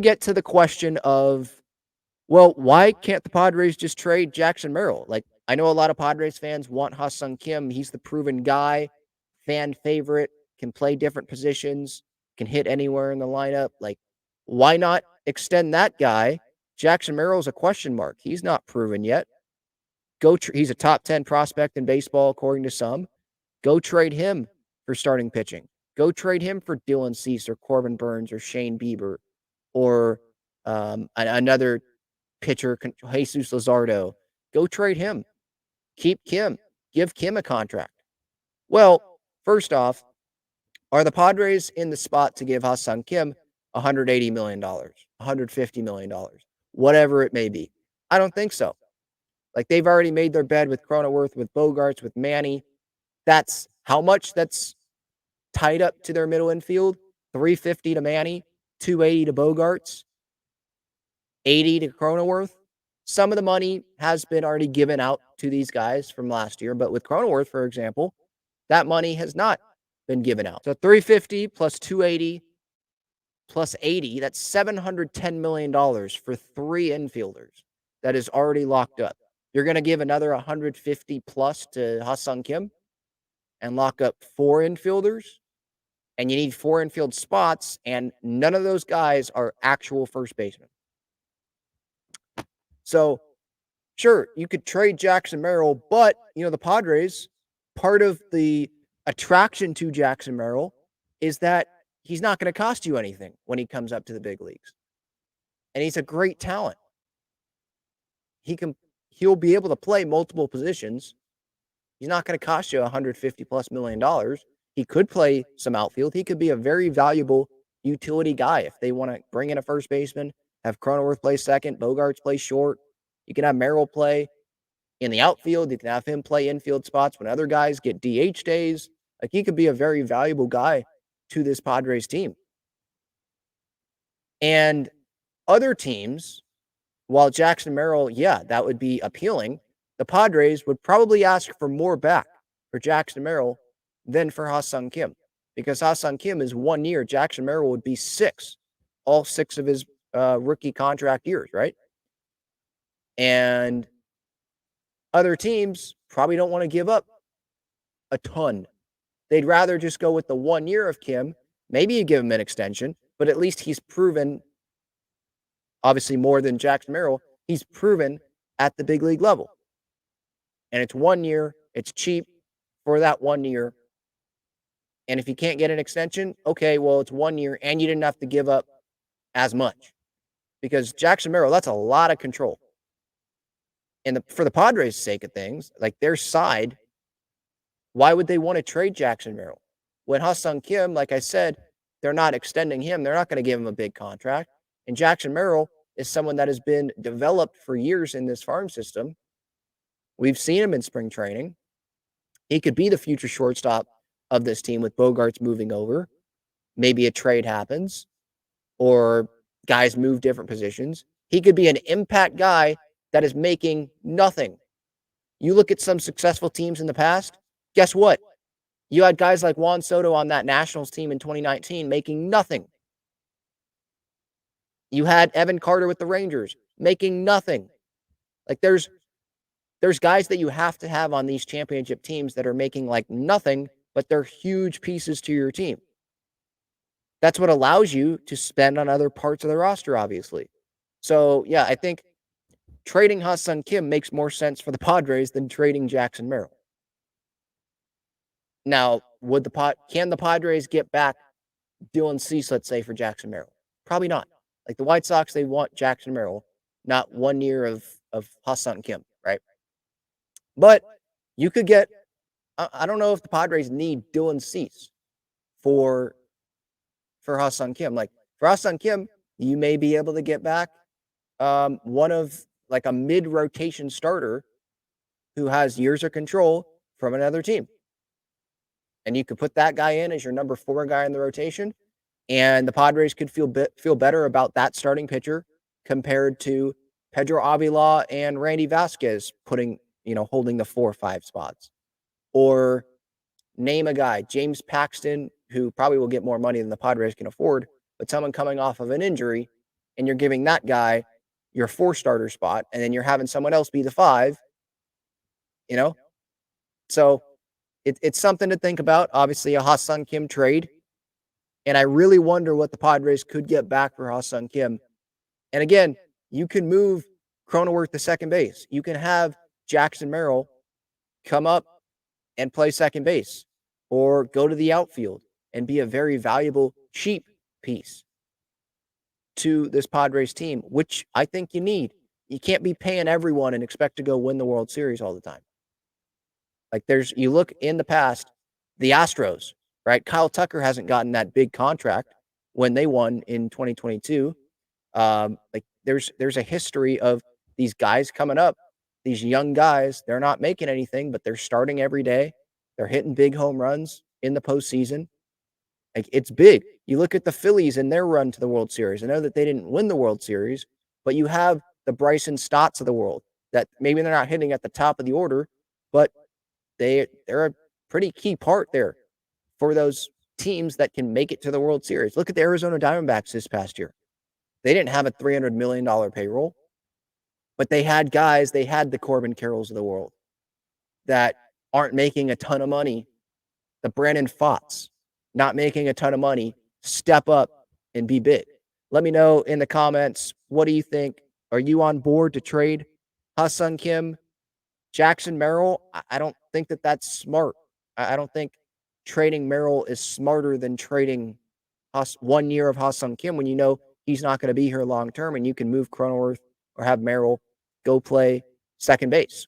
get to the question of, well, why can't the Padres just trade Jackson Merrill? Like, I know a lot of Padres fans want Ha-Seong Kim. He's the proven guy, fan favorite, can play different positions, can hit anywhere in the lineup. Like, why not extend that guy? Jackson Merrill's a question mark. He's not proven yet. He's a top 10 prospect in baseball, according to some. Go trade him for starting pitching. Go trade him for Dylan Cease or Corbin Burns or Shane Bieber or another pitcher, Jesus Luzardo. Go trade him. Keep Kim. Give Kim a contract. Well, first off, are the Padres in the spot to give Ha-Seong Kim $180 million, $150 million, whatever it may be? I don't think so. Like, they've already made their bed with Cronenworth, with Bogarts, with Manny. That's how much that's tied up to their middle infield. 350 to Manny, 280 to Bogarts, 80 to Cronenworth. Some of the money has been already given out to these guys from last year, but with Cronenworth, for example, that money has not been given out. So 350 plus 280 plus 80, that's $710 million for 3 infielders that is already locked up. You're going to give another 150 plus to Ha-Seong Kim and lock up 4 infielders, and you need 4 infield spots, and none of those guys are actual first basemen. So, sure, you could trade Jackson Merrill, but, the Padres, part of the attraction to Jackson Merrill is that he's not going to cost you anything when he comes up to the big leagues. And he's a great talent. He'll be able to play multiple positions. He's not going to cost you $150+ million. He could play some outfield. He could be a very valuable utility guy if they want to bring in a first baseman, have Cronenworth play second, Bogarts play short. You can have Merrill play in the outfield. You can have him play infield spots when other guys get DH days. Like, he could be a very valuable guy to this Padres team. And other teams, while Jackson Merrill, yeah, that would be appealing, the Padres would probably ask for more back for Jackson Merrill than for Ha-Seong Kim. Because Ha-Seong Kim is 1 year. Jackson Merrill would be 6, all 6 of his rookie contract years, right? And other teams probably don't want to give up a ton. They'd rather just go with the 1 year of Kim. Maybe you give him an extension, but at least he's proven, obviously more than Jackson Merrill, he's proven at the big league level. And it's 1 year. It's cheap for that 1 year. And if you can't get an extension, okay, well, it's 1 year and you didn't have to give up as much. Because Jackson Merrill, that's a lot of control. And for the Padres' sake of things, like their side, why would they want to trade Jackson Merrill? When Ha-Seong Kim, like I said, they're not extending him. They're not going to give him a big contract. And Jackson Merrill is someone that has been developed for years in this farm system. We've seen him in spring training. He could be the future shortstop of this team with Bogarts moving over. Maybe a trade happens or guys move different positions. He could be an impact guy that is making nothing. You look at some successful teams in the past, guess what? You had guys like Juan Soto on that Nationals team in 2019 making nothing. You had Evan Carter with the Rangers making nothing. Like there's guys that you have to have on these championship teams that are making like nothing, but they're huge pieces to your team. That's what allows you to spend on other parts of the roster, obviously. So, yeah, I think trading Ha-Seong Kim makes more sense for the Padres than trading Jackson Merrill. Now, can the Padres get back Dylan Cease, let's say, for Jackson Merrill? Probably not. Like the White Sox, they want Jackson Merrill, not 1 year of Ha-Seong Kim, right? But you could get, I don't know if the Padres need Dylan Cease for Ha-Seong Kim. Like for Ha-Seong Kim, you may be able to get back one of like a mid-rotation starter who has years of control from another team. And you could put that guy in as your number 4 guy in the rotation. And the Padres could feel better about that starting pitcher compared to Pedro Avila and Randy Vasquez holding the 4-5 spots. Or name a guy, James Paxton, who probably will get more money than the Padres can afford, but someone coming off of an injury and you're giving that guy your 4 starter spot, and then you're having someone else be the 5, you know? So it's something to think about. Obviously, a Ha-Seong Kim trade, and I really wonder what the Padres could get back for Ha-Seong Kim. And again, you can move Cronenworth to second base. You can have Jackson Merrill come up and play second base or go to the outfield and be a very valuable, cheap piece to this Padres team, which I think you need. You can't be paying everyone and expect to go win the World Series all the time. Like you look in the past, the Astros, right? Kyle Tucker hasn't gotten that big contract when they won in 2022. Like there's a history of these guys coming up, these young guys, they're not making anything, but they're starting every day. They're hitting big home runs in the postseason. Like it's big. You look at the Phillies and their run to the World Series. I know that they didn't win the World Series, but you have the Bryson Stotts of the world that maybe they're not hitting at the top of the order, but they're a pretty key part there for those teams that can make it to the World Series. Look at the Arizona Diamondbacks this past year. They didn't have a $300 million payroll, but they had guys, they had the Corbin Carrolls of the world that aren't making a ton of money. The Brandon Pfaadts, not making a ton of money, step up and be big. Let me know in the comments, what do you think? Are you on board to trade Ha-Seong Kim, Jackson Merrill? I don't think that that's smart. I don't think trading Merrill is smarter than trading 1 year of Ha-Seong Kim when you know he's not going to be here long term, and you can move Cronenworth or have Merrill go play second base.